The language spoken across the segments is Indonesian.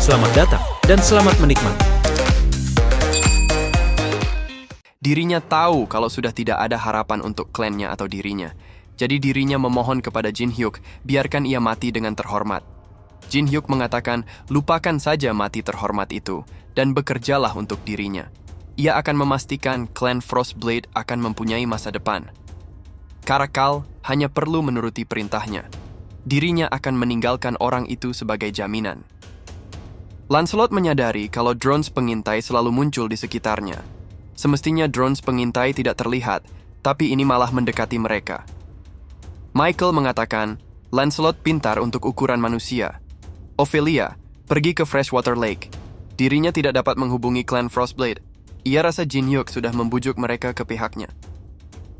Selamat datang dan selamat menikmati. Dirinya tahu kalau sudah tidak ada harapan untuk klannya atau dirinya. Jadi dirinya memohon kepada Jin Hyuk, biarkan ia mati dengan terhormat. Jin Hyuk mengatakan, lupakan saja mati terhormat itu, dan bekerjalah untuk dirinya. Ia akan memastikan klan Frostblade akan mempunyai masa depan. Caracal hanya perlu menuruti perintahnya. Dirinya akan meninggalkan orang itu sebagai jaminan. Lancelot menyadari kalau drones pengintai selalu muncul di sekitarnya. Semestinya drones pengintai tidak terlihat, tapi ini malah mendekati mereka. Michael mengatakan, Lancelot pintar untuk ukuran manusia. Ophelia pergi ke Freshwater Lake. Dirinya tidak dapat menghubungi klan Frostblade. Ia rasa Jin Hyuk sudah membujuk mereka ke pihaknya.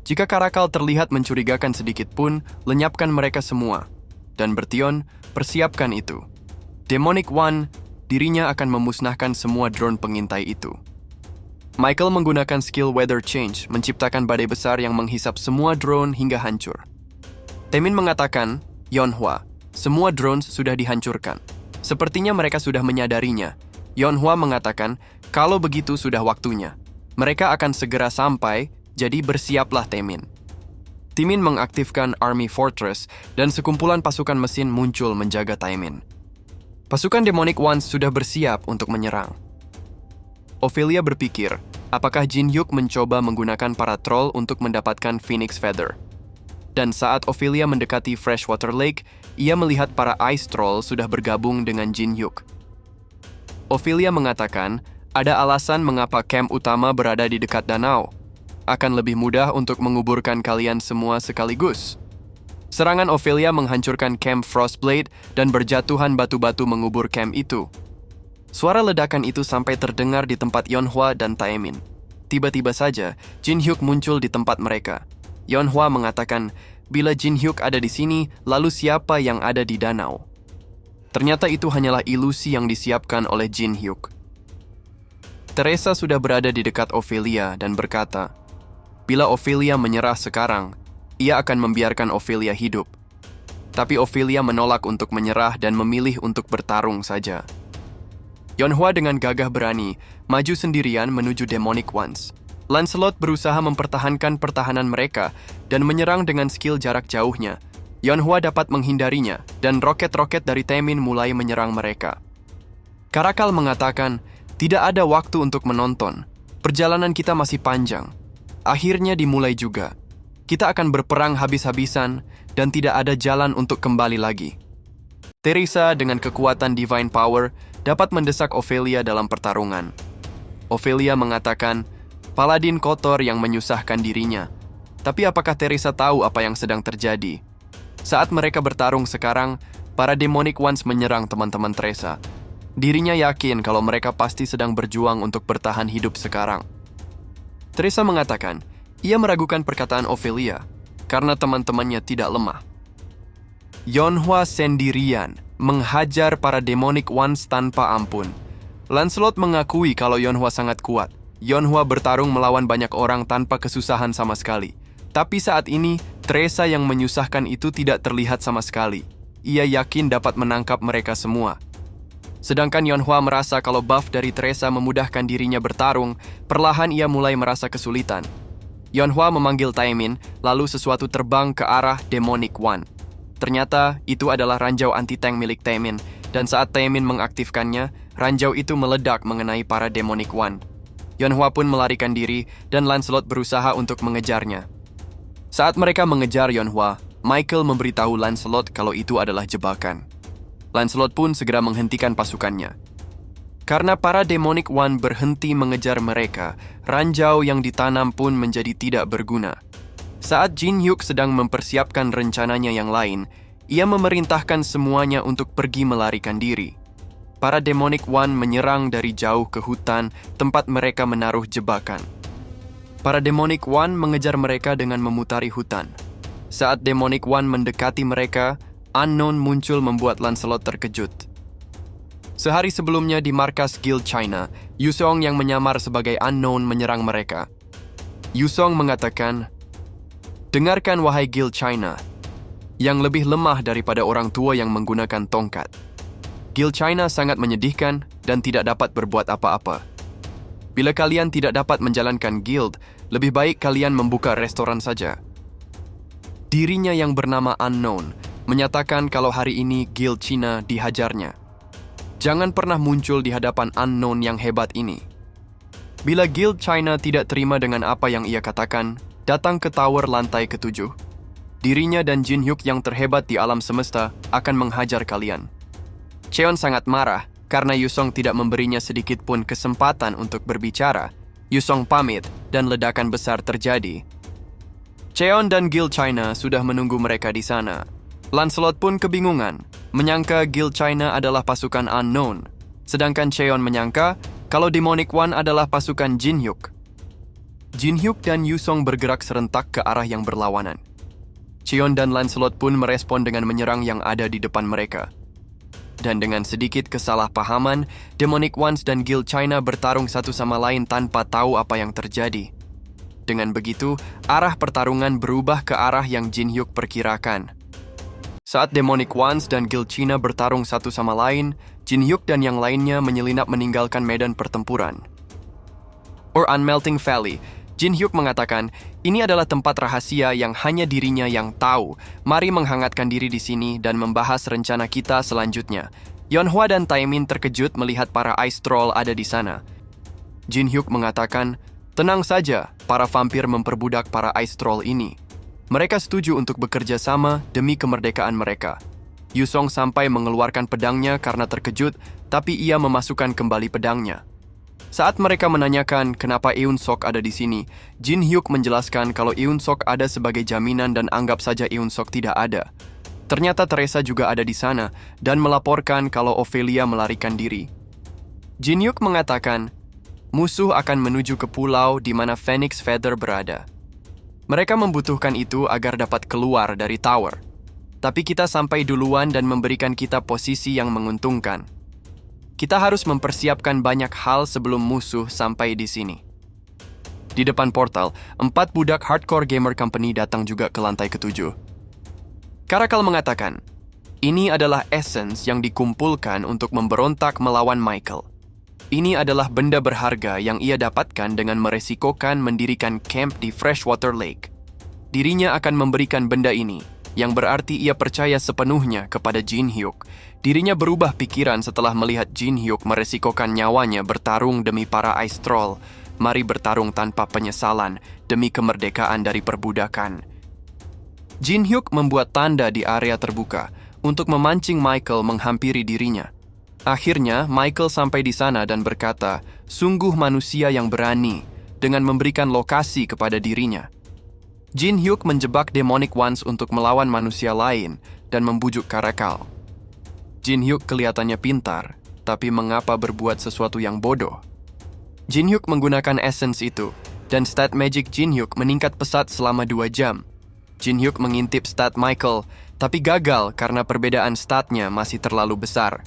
Jika Caracal terlihat mencurigakan sedikit pun, lenyapkan mereka semua. Dan Bertion, persiapkan itu. Demonic One, dirinya akan memusnahkan semua drone pengintai itu. Michael menggunakan skill Weather Change, menciptakan badai besar yang menghisap semua drone hingga hancur. Taemin mengatakan, Yonhwa, semua drones sudah dihancurkan. Sepertinya mereka sudah menyadarinya. Yonhwa mengatakan, kalau begitu sudah waktunya. Mereka akan segera sampai, jadi bersiaplah Taemin. Taemin mengaktifkan Army Fortress dan sekumpulan pasukan mesin muncul menjaga Taemin. Pasukan Demonic Ones sudah bersiap untuk menyerang. Ophelia berpikir, apakah Jin Hyuk mencoba menggunakan para troll untuk mendapatkan Phoenix Feather. Dan saat Ophelia mendekati Freshwater Lake, ia melihat para Ice Troll sudah bergabung dengan Jin Hyuk. Ophelia mengatakan, ada alasan mengapa camp utama berada di dekat danau. Akan lebih mudah untuk menguburkan kalian semua sekaligus. Serangan Ophelia menghancurkan camp Frostblade dan berjatuhan batu-batu mengubur camp itu. Suara ledakan itu sampai terdengar di tempat Yonhwa dan Taemin. Tiba-tiba saja, Jin Hyuk muncul di tempat mereka. Yonhwa mengatakan, bila Jin Hyuk ada di sini, lalu siapa yang ada di danau? Ternyata itu hanyalah ilusi yang disiapkan oleh Jin Hyuk. Teresa sudah berada di dekat Ophelia dan berkata, bila Ophelia menyerah sekarang, ia akan membiarkan Ophelia hidup. Tapi Ophelia menolak untuk menyerah dan memilih untuk bertarung saja. Yonhwa dengan gagah berani, maju sendirian menuju Demonic Ones. Lancelot berusaha mempertahankan pertahanan mereka dan menyerang dengan skill jarak jauhnya. Yonhwa dapat menghindarinya, dan roket-roket dari Taemin mulai menyerang mereka. Caracal mengatakan, tidak ada waktu untuk menonton. Perjalanan kita masih panjang. Akhirnya dimulai juga. Kita akan berperang habis-habisan, dan tidak ada jalan untuk kembali lagi. Teresa dengan kekuatan Divine Power dapat mendesak Ophelia dalam pertarungan. Ophelia mengatakan, Paladin kotor yang menyusahkan dirinya. Tapi apakah Teresa tahu apa yang sedang terjadi? Saat mereka bertarung sekarang, para Demonic Ones menyerang teman-teman Teresa. Dirinya yakin kalau mereka pasti sedang berjuang untuk bertahan hidup sekarang. Teresa mengatakan, ia meragukan perkataan Ophelia, karena teman-temannya tidak lemah. Yonhwa sendirian menghajar para Demonic Ones tanpa ampun. Lancelot mengakui kalau Yonhwa sangat kuat. Yonhwa bertarung melawan banyak orang tanpa kesusahan sama sekali. Tapi saat ini, Teresa yang menyusahkan itu tidak terlihat sama sekali. Ia yakin dapat menangkap mereka semua. Sedangkan Yonhwa merasa kalau buff dari Teresa memudahkan dirinya bertarung, perlahan ia mulai merasa kesulitan. Yonhwa memanggil Taemin, lalu sesuatu terbang ke arah Demonic One. Ternyata, itu adalah ranjau anti-tank milik Taemin, dan saat Taemin mengaktifkannya, ranjau itu meledak mengenai para Demonic One. Yonhwa pun melarikan diri, dan Lancelot berusaha untuk mengejarnya. Saat mereka mengejar Yonhwa, Michael memberitahu Lancelot kalau itu adalah jebakan. Lancelot pun segera menghentikan pasukannya. Karena para Demonic One berhenti mengejar mereka, ranjau yang ditanam pun menjadi tidak berguna. Saat Jin Hyuk sedang mempersiapkan rencananya yang lain, ia memerintahkan semuanya untuk pergi melarikan diri. Para Demonic One menyerang dari jauh ke hutan tempat mereka menaruh jebakan. Para Demonic One mengejar mereka dengan memutari hutan. Saat Demonic One mendekati mereka, Unknown muncul membuat Lancelot terkejut. Sehari sebelumnya di markas Guild China, Yusong yang menyamar sebagai Unknown menyerang mereka. Yusong mengatakan, dengarkan wahai Guild China, yang lebih lemah daripada orang tua yang menggunakan tongkat. Guild China sangat menyedihkan dan tidak dapat berbuat apa-apa. Bila kalian tidak dapat menjalankan guild, lebih baik kalian membuka restoran saja. Dirinya yang bernama Unknown menyatakan kalau hari ini Guild China dihajarnya. Jangan pernah muncul di hadapan Unknown yang hebat ini. Bila Guild China tidak terima dengan apa yang ia katakan, datang ke tower lantai ke-7. Dirinya dan Jin Hyuk yang terhebat di alam semesta akan menghajar kalian. Cheon sangat marah karena Yusong tidak memberinya sedikit pun kesempatan untuk berbicara. Yusong pamit dan ledakan besar terjadi. Cheon dan Guild China sudah menunggu mereka di sana. Lancelot pun kebingungan, menyangka Guild China adalah pasukan Unknown, sedangkan Cheon menyangka kalau Demonic One adalah pasukan Jin Hyuk. Jin Hyuk dan Yusong bergerak serentak ke arah yang berlawanan. Cheon dan Lancelot pun merespon dengan menyerang yang ada di depan mereka. Dan dengan sedikit kesalahpahaman, Demonic Ones dan Guild China bertarung satu sama lain tanpa tahu apa yang terjadi. Dengan begitu, arah pertarungan berubah ke arah yang Jin Hyuk perkirakan. Saat Demonic Ones dan Guild China bertarung satu sama lain, Jin Hyuk dan yang lainnya menyelinap meninggalkan medan pertempuran. Unmelting Valley, Jin Hyuk mengatakan, ini adalah tempat rahasia yang hanya dirinya yang tahu. Mari menghangatkan diri di sini dan membahas rencana kita selanjutnya. Yeonhwa dan Taemin terkejut melihat para Ice Troll ada di sana. Jin Hyuk mengatakan, tenang saja, para vampir memperbudak para Ice Troll ini. Mereka setuju untuk bekerja sama demi kemerdekaan mereka. Yusong sampai mengeluarkan pedangnya karena terkejut, tapi ia memasukkan kembali pedangnya. Saat mereka menanyakan kenapa Eun Sok ada di sini, Jin Hyuk menjelaskan kalau Eun Sok ada sebagai jaminan dan anggap saja Eun Sok tidak ada. Ternyata Teresa juga ada di sana dan melaporkan kalau Ophelia melarikan diri. Jin Hyuk mengatakan, musuh akan menuju ke pulau di mana Phoenix Feather berada. Mereka membutuhkan itu agar dapat keluar dari tower. Tapi kita sampai duluan dan memberikan kita posisi yang menguntungkan. Kita harus mempersiapkan banyak hal sebelum musuh sampai di sini. Di depan portal, 4 budak Hardcore Gamer Company datang juga ke lantai ke-7. Karakal mengatakan, ini adalah essence yang dikumpulkan untuk memberontak melawan Michael. Ini adalah benda berharga yang ia dapatkan dengan meresikokan mendirikan camp di Freshwater Lake. Dirinya akan memberikan benda ini, yang berarti ia percaya sepenuhnya kepada Jin Hyuk. Dirinya berubah pikiran setelah melihat Jin Hyuk meresikokan nyawanya bertarung demi para Ice Troll. Mari bertarung tanpa penyesalan demi kemerdekaan dari perbudakan. Jin Hyuk membuat tanda di area terbuka untuk memancing Michael menghampiri dirinya. Akhirnya, Michael sampai di sana dan berkata, sungguh manusia yang berani dengan memberikan lokasi kepada dirinya. Jin Hyuk menjebak Demonic Ones untuk melawan manusia lain dan membujuk Karakal. Jin Hyuk kelihatannya pintar, tapi mengapa berbuat sesuatu yang bodoh? Jin Hyuk menggunakan essence itu, dan stat magic Jin Hyuk meningkat pesat selama 2 jam. Jin Hyuk mengintip stat Michael, tapi gagal karena perbedaan statnya masih terlalu besar.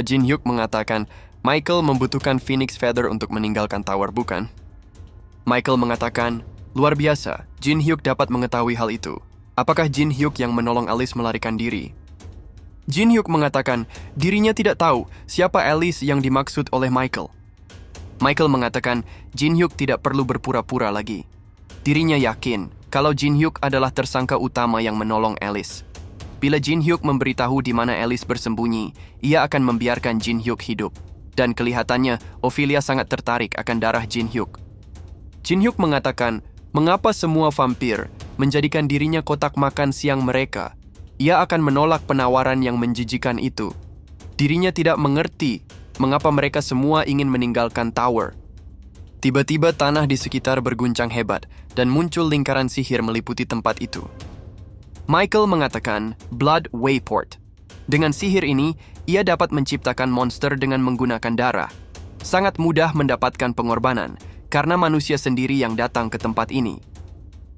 Jin Hyuk mengatakan, Michael membutuhkan Phoenix Feather untuk meninggalkan tower, bukan? Michael mengatakan, luar biasa, Jin Hyuk dapat mengetahui hal itu. Apakah Jin Hyuk yang menolong Alice melarikan diri? Jin Hyuk mengatakan dirinya tidak tahu siapa Alice yang dimaksud oleh Michael. Michael mengatakan Jin Hyuk tidak perlu berpura-pura lagi. Dirinya yakin kalau Jin Hyuk adalah tersangka utama yang menolong Alice. Bila Jin Hyuk memberitahu di mana Alice bersembunyi, ia akan membiarkan Jin Hyuk hidup. Dan kelihatannya Ophelia sangat tertarik akan darah Jin Hyuk. Jin Hyuk mengatakan, mengapa semua vampir menjadikan dirinya kotak makan siang mereka? Ia akan menolak penawaran yang menjijikan itu. Dirinya tidak mengerti mengapa mereka semua ingin meninggalkan tower. Tiba-tiba tanah di sekitar berguncang hebat dan muncul lingkaran sihir meliputi tempat itu. Michael mengatakan Blood Wayport. Dengan sihir ini, ia dapat menciptakan monster dengan menggunakan darah. Sangat mudah mendapatkan pengorbanan karena manusia sendiri yang datang ke tempat ini.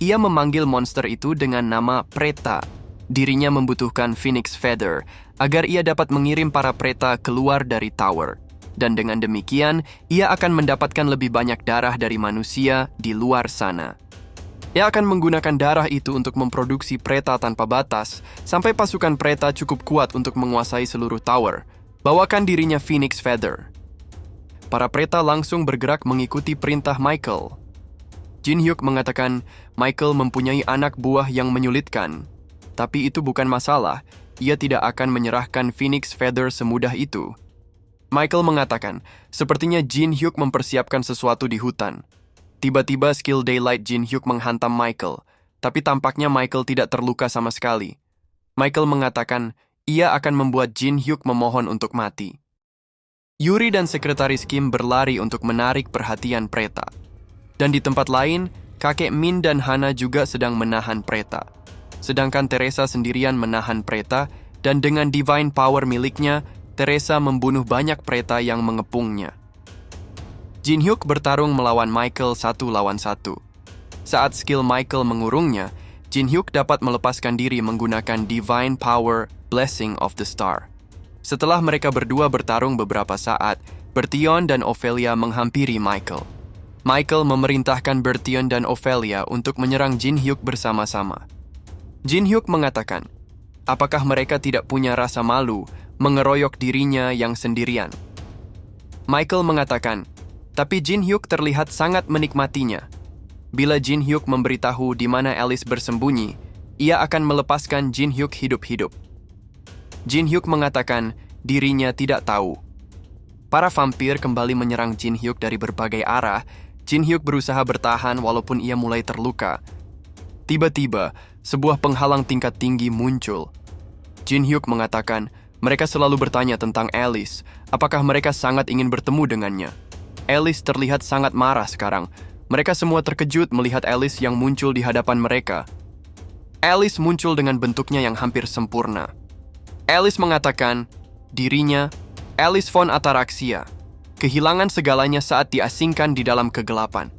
Ia memanggil monster itu dengan nama Preta. Dirinya membutuhkan Phoenix Feather agar ia dapat mengirim para Preta keluar dari tower. Dan dengan demikian, ia akan mendapatkan lebih banyak darah dari manusia di luar sana. Ia akan menggunakan darah itu untuk memproduksi Preta tanpa batas, sampai pasukan Preta cukup kuat untuk menguasai seluruh tower. Bawakan dirinya Phoenix Feather. Para Preta langsung bergerak mengikuti perintah Michael. Jin Hyuk mengatakan Michael mempunyai anak buah yang menyulitkan. Tapi itu bukan masalah, ia tidak akan menyerahkan Phoenix Feather semudah itu. Michael mengatakan, sepertinya Jin Hyuk mempersiapkan sesuatu di hutan. Tiba-tiba skill Daylight Jin Hyuk menghantam Michael, tapi tampaknya Michael tidak terluka sama sekali. Michael mengatakan ia akan membuat Jin Hyuk memohon untuk mati. Yuri dan Sekretaris Kim berlari untuk menarik perhatian Preta. Dan di tempat lain, kakek Min dan Hana juga sedang menahan Preta. Sedangkan Teresa sendirian menahan Preta, dan dengan divine power miliknya, Teresa membunuh banyak Preta yang mengepungnya. Jin Hyuk bertarung melawan Michael 1 lawan 1. Saat skill Michael mengurungnya, Jin Hyuk dapat melepaskan diri menggunakan Divine Power Blessing of the Star. Setelah mereka berdua bertarung beberapa saat, Bertion dan Ophelia menghampiri Michael. Michael memerintahkan Bertion dan Ophelia untuk menyerang Jin Hyuk bersama-sama. Jin Hyuk mengatakan, apakah mereka tidak punya rasa malu mengeroyok dirinya yang sendirian? Michael mengatakan, tapi Jin Hyuk terlihat sangat menikmatinya. Bila Jin Hyuk memberitahu di mana Alice bersembunyi, ia akan melepaskan Jin Hyuk hidup-hidup. Jin Hyuk mengatakan dirinya tidak tahu. Para vampir kembali menyerang Jin Hyuk dari berbagai arah. Jin Hyuk berusaha bertahan walaupun ia mulai terluka. Tiba-tiba, sebuah penghalang tingkat tinggi muncul. Jin Hyuk mengatakan mereka selalu bertanya tentang Alice, apakah mereka sangat ingin bertemu dengannya. Alice terlihat sangat marah sekarang. Mereka semua terkejut melihat Alice yang muncul di hadapan mereka. Alice muncul dengan bentuknya yang hampir sempurna. Alice mengatakan dirinya Alice von Ataraxia, kehilangan segalanya saat diasingkan di dalam kegelapan.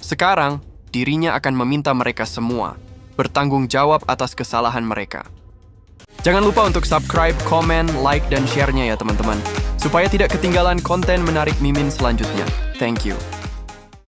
Sekarang, dirinya akan meminta mereka semua bertanggung jawab atas kesalahan mereka. Jangan lupa untuk subscribe, komen, like, dan share-nya ya teman-teman, supaya tidak ketinggalan konten menarik Mimin selanjutnya. Thank you.